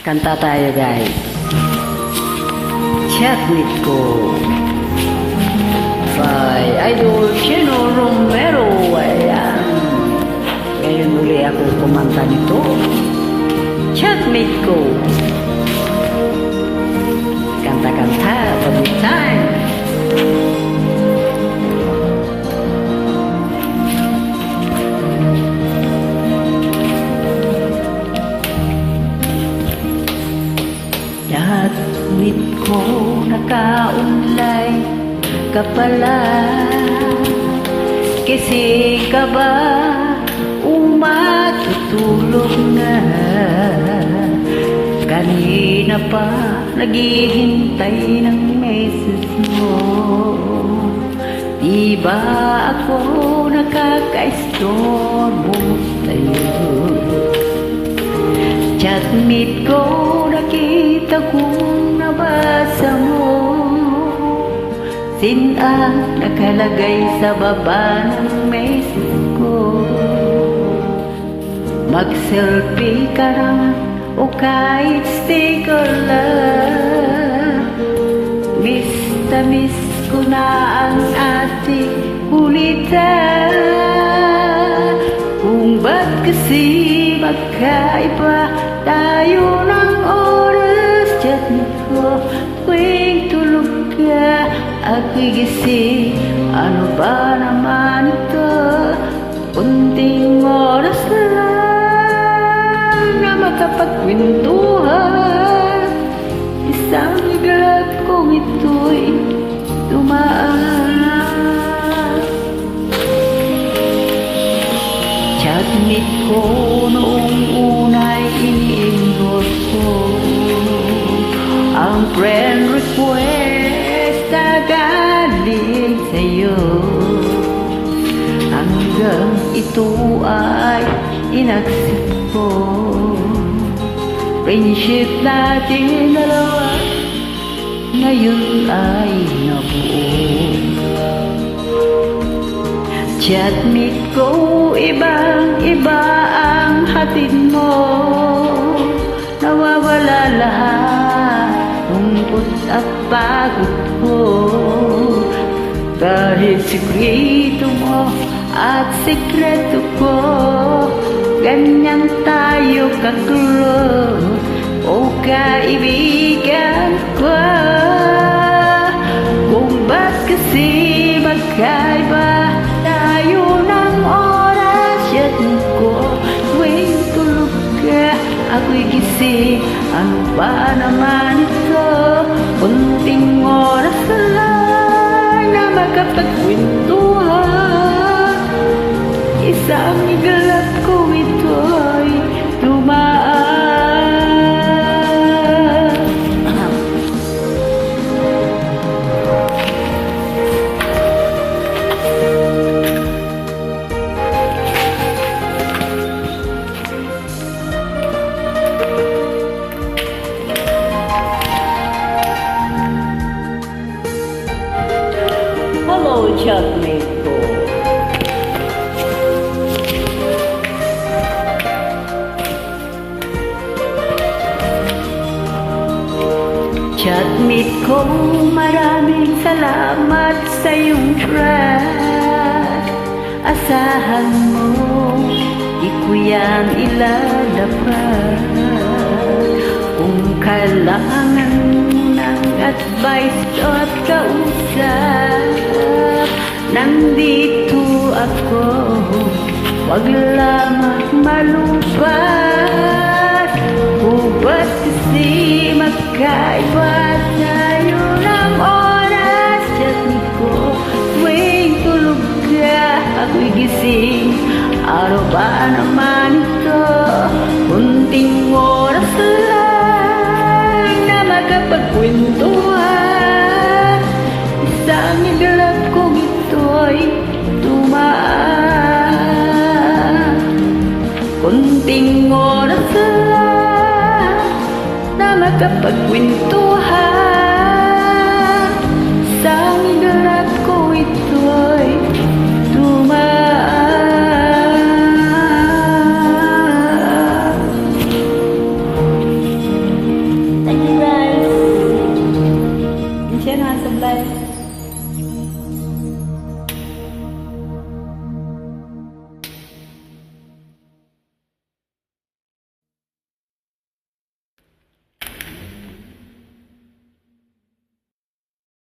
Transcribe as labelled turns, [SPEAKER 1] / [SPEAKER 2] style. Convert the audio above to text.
[SPEAKER 1] Kanta tayo guys. Chatnit ko by Idol Chino Romero. Ayan. Ngayon muli ako kumanta nito. Chatnit ko. Kanta-kanta pag time. Chatnit ko nakaunlay ka pala. Kasi ka ba umatutulog na? Kanina pa naghihintay ng message mo. Di ba ako nakaka-istorbo sa'yo? Chatnit ko, nakita kong nabasa mo. Sin ang nakalagay sa baba ng message ko. Mag-selfie ka na o kahit sticker lang. Miss na miss ko na ang ating kulitan. Kung ba't kasi magkaiba tayo ng oras. Chatnit ko tuwing tulog ka, ako'y gising. Ano ba naman ito? Kunting oras lang na makapagkwentuhan. Isang iglap kong ito'y dumaan. Chatnit ko noong una'y ini-endorse ko ang friend request na galing sa'yo. Hanggang ito ay inaccept ko. Friendship natin dalawa ngayon ay nabuo. Chatnit ko, ibang-iba ang hatid mo. Nawawala lahat lungkot at pagod ko. Kahit sikreto mo at sikreto ko, ganyan tayo ka-close, o kaibigan ko. Kung ba't kasi magkaiba tayo ng oras. Chatnit ko tuwing tulog ka, ako'y gising. Ano ba naman ito? Kunting oras lang na makapagkwentuhan. Isang iglap ko ito'y dumaan. Hello, Chatnit ko. Chatnit ko, maraming salamat sa iyong trust. Asahan mo, di ko yan ilalapat. Kung kailangan ng advice at kausap, nandito ako, wag lamang malupat. Kung ba't kasi magkaiba tayo ng oras. Chatnit ko tuwing tulog ka, ako'y gising. Ano ba naman ito? Kunting oras lang na makapagkwentuhan. Isang iglap kong ito'y dumaan. Kunting oras lang na makapagkwentuhan. Isang iglap ko ito'y